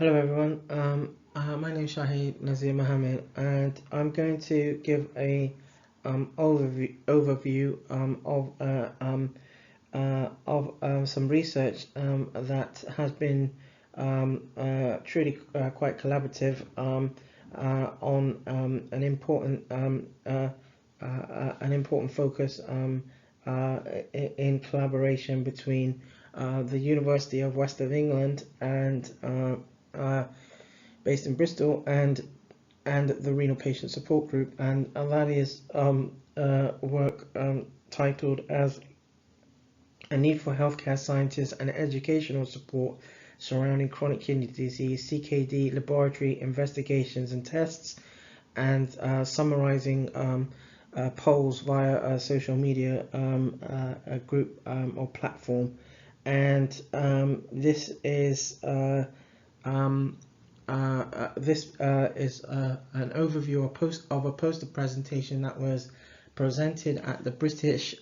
Hello everyone, my name is Shahid Nazir Mohammed, and I'm going to give a overview of some research that has been truly quite collaborative on an important focus in collaboration between the University of West of England and uh, based in Bristol and the Renal Patient Support Group, and that is work titled as a need for healthcare scientists and educational support surrounding chronic kidney disease, CKD Laboratory investigations and tests, and summarizing polls via a social media a group or platform. And this is um, an overview of a poster presentation that was presented at the British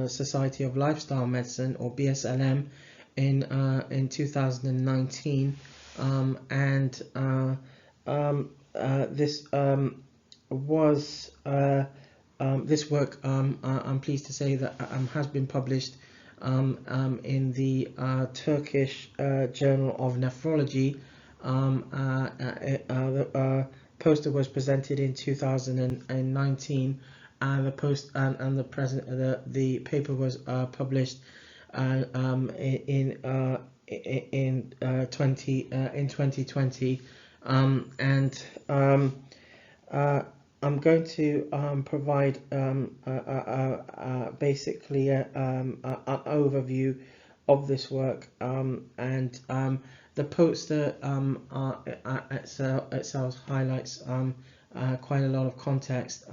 Society of Lifestyle Medicine, or BSLM, in 2019, and this was this work, I'm pleased to say that has been published in the Turkish Journal of Nephrology. The poster was presented in 2019, and the paper was published in 2020, and I'm going to provide basically an overview of this work, and the poster itself highlights quite a lot of context,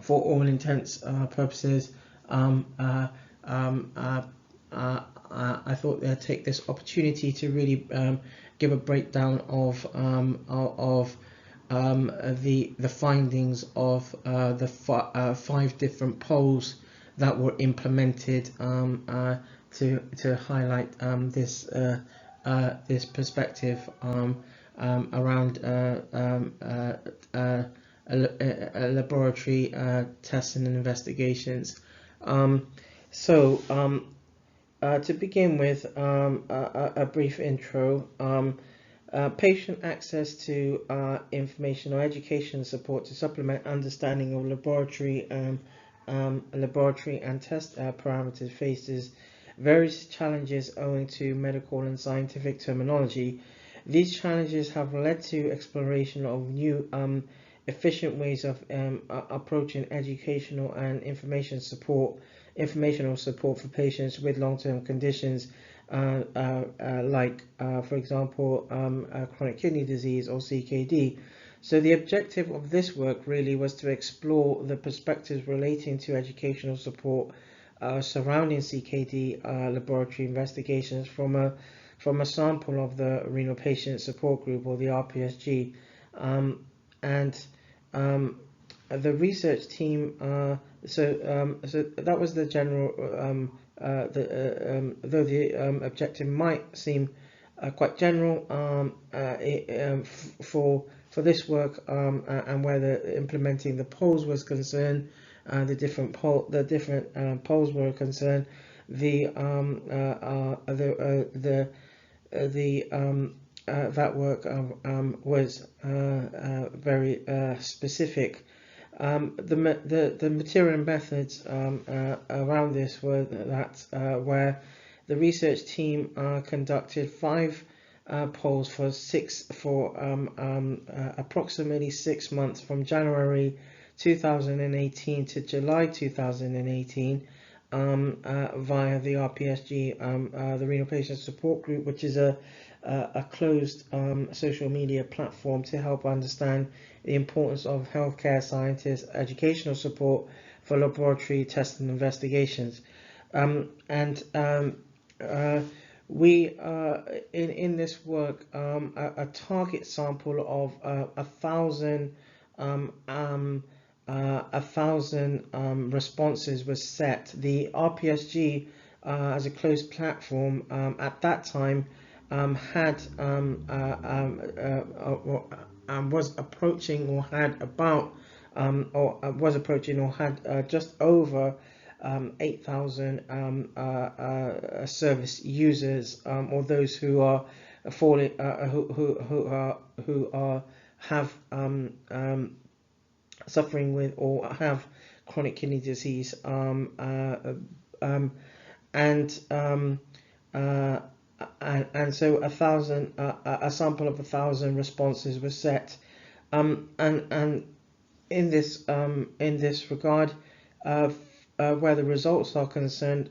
for all intents purposes, I thought I'd take this opportunity to really give a breakdown of the findings of the five different polls that were implemented to highlight this perspective around laboratory testing and investigations. To begin with, a brief intro. Patient access to information or education support to supplement understanding of laboratory and test parameters faces various challenges owing to medical and scientific terminology. These challenges have led to exploration of new efficient ways of approaching educational and informational support for patients with long-term conditions, like, for example, chronic kidney disease, or CKD. So the objective of this work really was to explore the perspectives relating to educational support surrounding CKD laboratory investigations from a sample of the Renal Patient Support Group, or the RPSG, and the research team. So that was the general. Though the objective might seem quite general, for this work, and where the implementing the polls was concerned, the different polls were concerned, that work was very specific. The material and methods around this were that where the research team conducted 5 polls for approximately 6 months, from January 2018 to July 2018, via the RPSG, the Renal Patient Support Group, which is a closed social media platform to help understand the importance of healthcare scientists' educational support for laboratory tests and investigations. We in this work, a target sample of 1,000 1,000 responses was set. The RPSG, as a closed platform, at that time had was approaching or had about was approaching or had just over 8,000 service users, or those who are falling, who are have suffering with or have chronic kidney disease, and so a sample of 1,000 responses was set, and in this regard, where the results are concerned,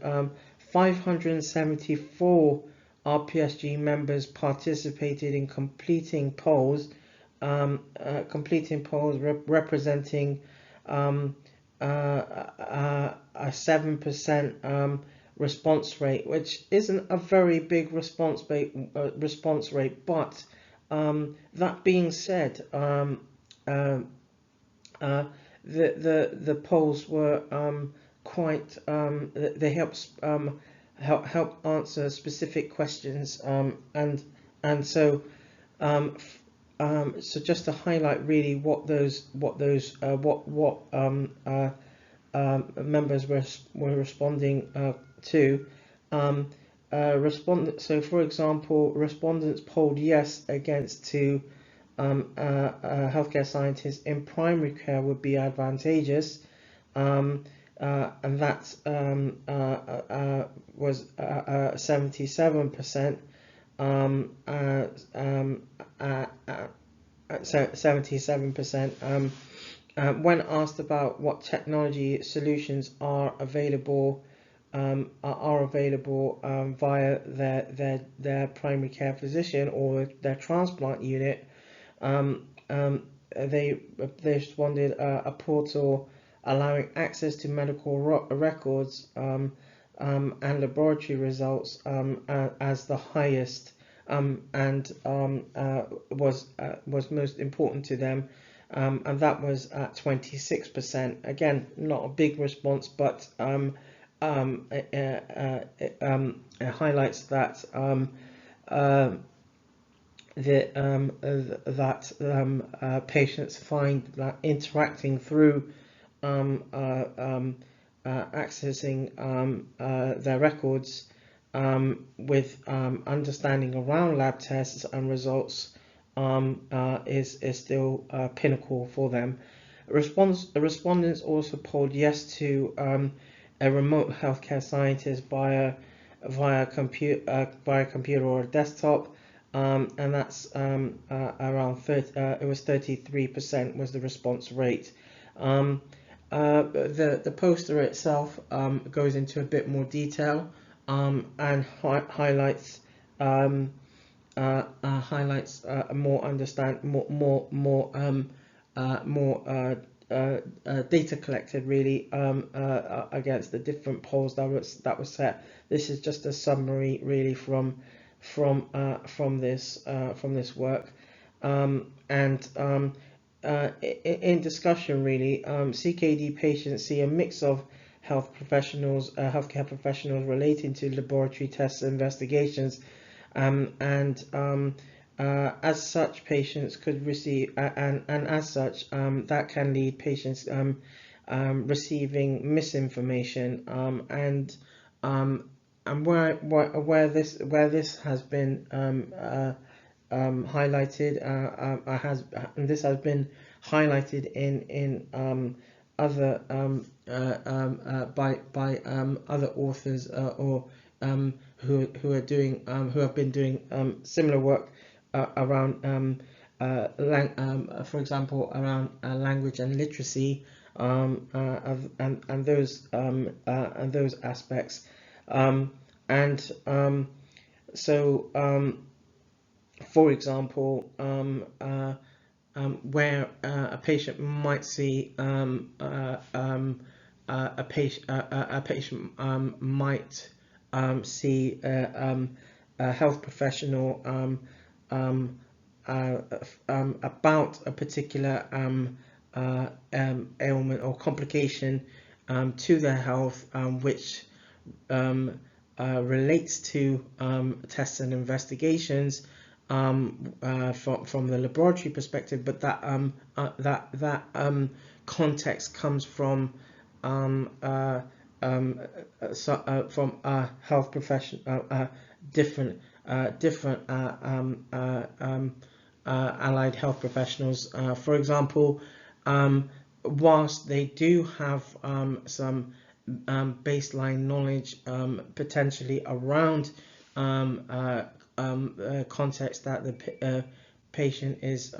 574 RPSG members participated in completing polls, representing a 7% response rate, which isn't a very big response rate. But that being said, the polls were quite. They helped help answer specific questions, and so. So just to highlight really what members were responding to. So for example, respondents polled yes against to healthcare scientists in primary care would be advantageous, and that was 77%. 77%. When asked about what technology solutions are available via their primary care physician or their transplant unit, they responded a portal allowing access to medical records and laboratory results as the highest, and was most important to them, and that was at 26%. Again, not a big response, but it highlights that patients find that interacting through accessing their records with understanding around lab tests and results is still pinnacle for them. Respondents also polled yes to a remote healthcare scientist via computer or a desktop, and that's around 30. It was 33% was the response rate. The poster itself goes into a bit more detail, and highlights more data collected really against the different polls that was set. This is just a summary really from this work, and in discussion really, CKD patients see a mix of healthcare professionals relating to laboratory tests and investigations, and as such patients could receive, and as such that can lead patients receiving misinformation, and where this has been highlighted, this has been highlighted in other by other authors or who have been doing similar work around for example around language and literacy, and those aspects, so for example, where a patient might see a patient might see a health professional about a particular ailment or complication to their health, which relates to tests and investigations from the laboratory perspective, but that context comes from health profession, different allied health professionals. For example, whilst they do have some baseline knowledge potentially around context that the patient is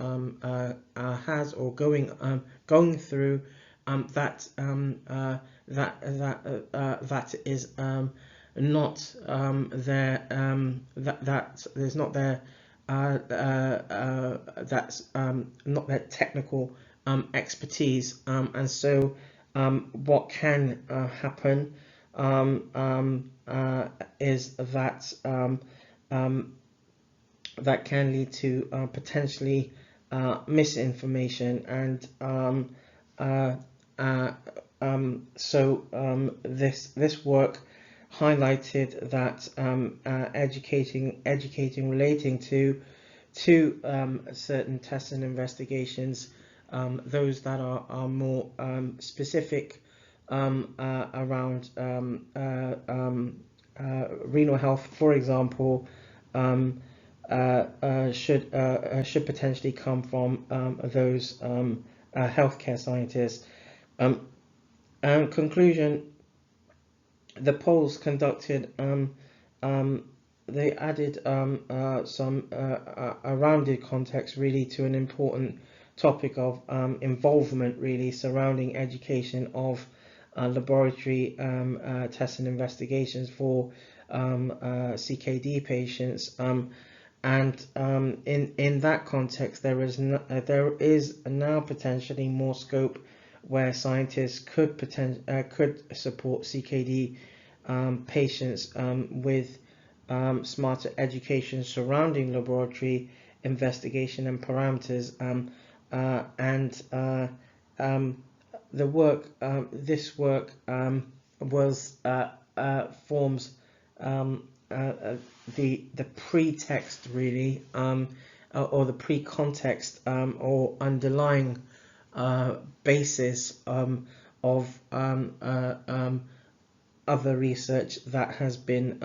has or going through, that is not their that is not their that's not their technical expertise, and so what can happen is that that can lead to potentially misinformation, and this work highlighted that educating relating to certain tests and investigations, those that are more specific around renal health, for example, should potentially come from those healthcare scientists. Conclusion: the polls conducted, they added some a rounded context really to an important topic of involvement really surrounding education of laboratory tests and investigations for CKD patients, and in that context there is now potentially more scope where scientists could support CKD patients with smarter education surrounding laboratory investigation and parameters, the work this work was forms the pretext really, or the pre-context or underlying basis of other research that has been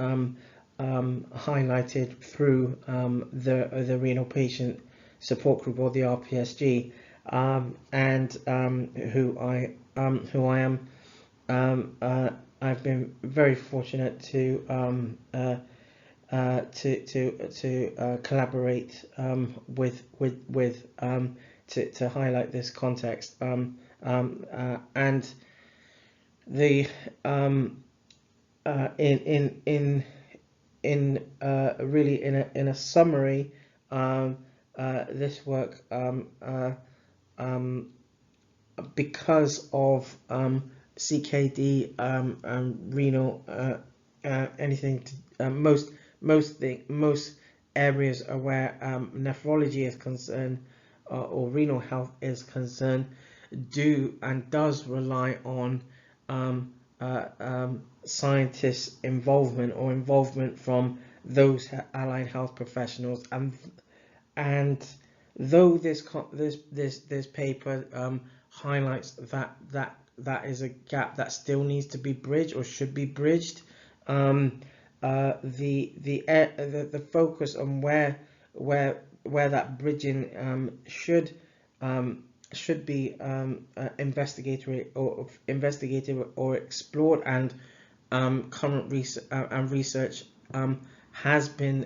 highlighted through the renal patient support group, or the RPSG, and who I am. I've been very fortunate to collaborate with to highlight this context, and the really in a summary, this work, because of CKD renal anything to, most areas where nephrology is concerned, or renal health is concerned, does rely on scientists' involvement, or involvement from those allied health professionals, and though this paper highlights that is a gap that still needs to be bridged, or should be bridged, the focus on where that bridging should be investigated or explored, and current research has been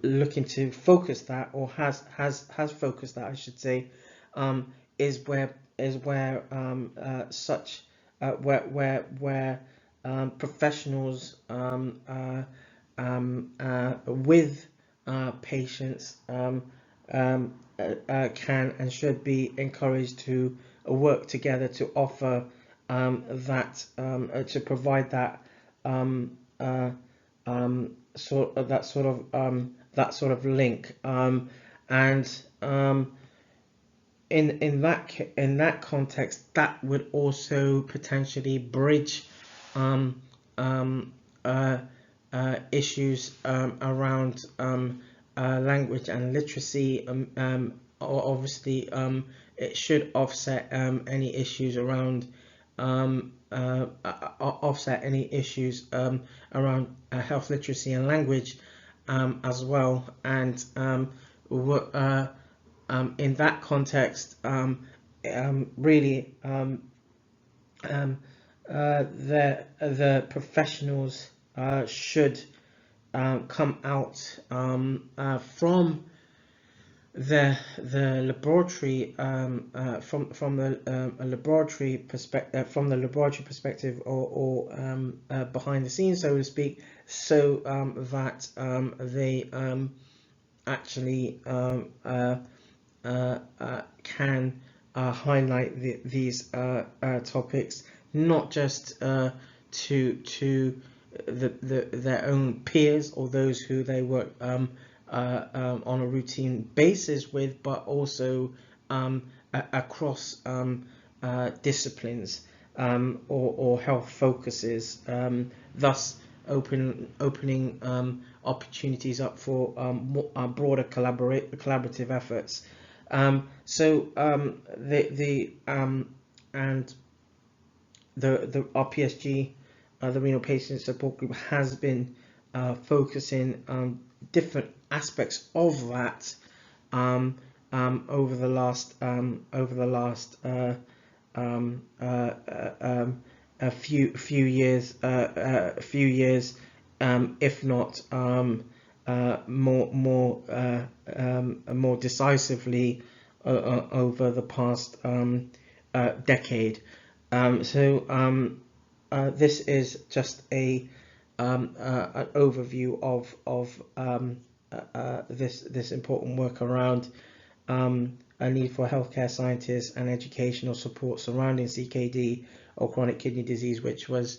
looking to focus that, or has focused that, I should say, is where such where professionals with patients can and should be encouraged to work together to offer to provide that sort of that sort of link, and in that context, that would also potentially bridge um, um, issues around language and literacy. Obviously, it should offset any issues around around health literacy and language as well. And in that context, really, the professionals should come out from the laboratory, from the laboratory perspective, or behind the scenes, so to speak, so that they actually can highlight these topics, not just to their own peers or those who they work on a routine basis with, but also across disciplines or health focuses, thus opening opportunities up for broader collaborative efforts. So the RPSG, the Renal Patient Support Group, has been focusing on different aspects of that over the last a few years, if not more decisively over the past decade. So this is just an overview of this important work around a need for healthcare scientists and educational support surrounding CKD, or chronic kidney disease, which was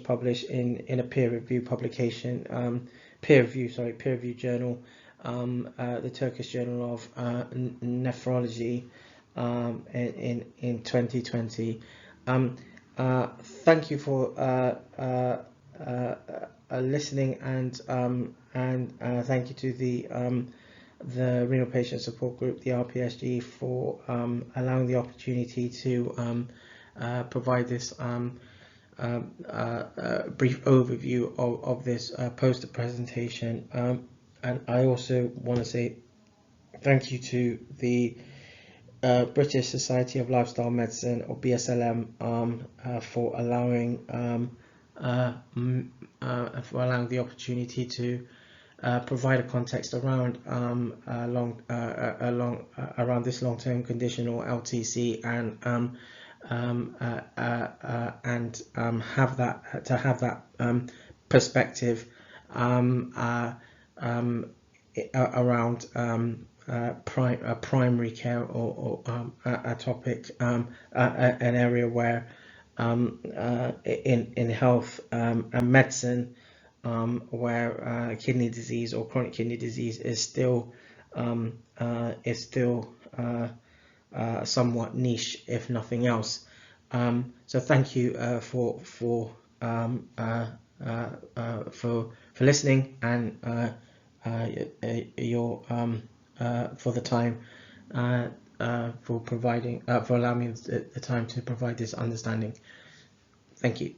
published in a peer-reviewed publication, peer-reviewed journal, the Turkish Journal of Nephrology, in 2020. Thank you for listening, and thank you to the Renal Patient Support Group, the RPSG, for allowing the opportunity to provide this brief overview of this poster presentation. And I also want to say thank you to the British Society of Lifestyle Medicine, or BSLM, for allowing the opportunity to provide a context around around this long-term condition, or LTC, and have that perspective around primary care, or a topic, an area where in health and medicine, where kidney disease or chronic kidney disease is still somewhat niche, if nothing else. So thank you for listening, and for the time, for allowing me the time to provide this understanding. Thank you.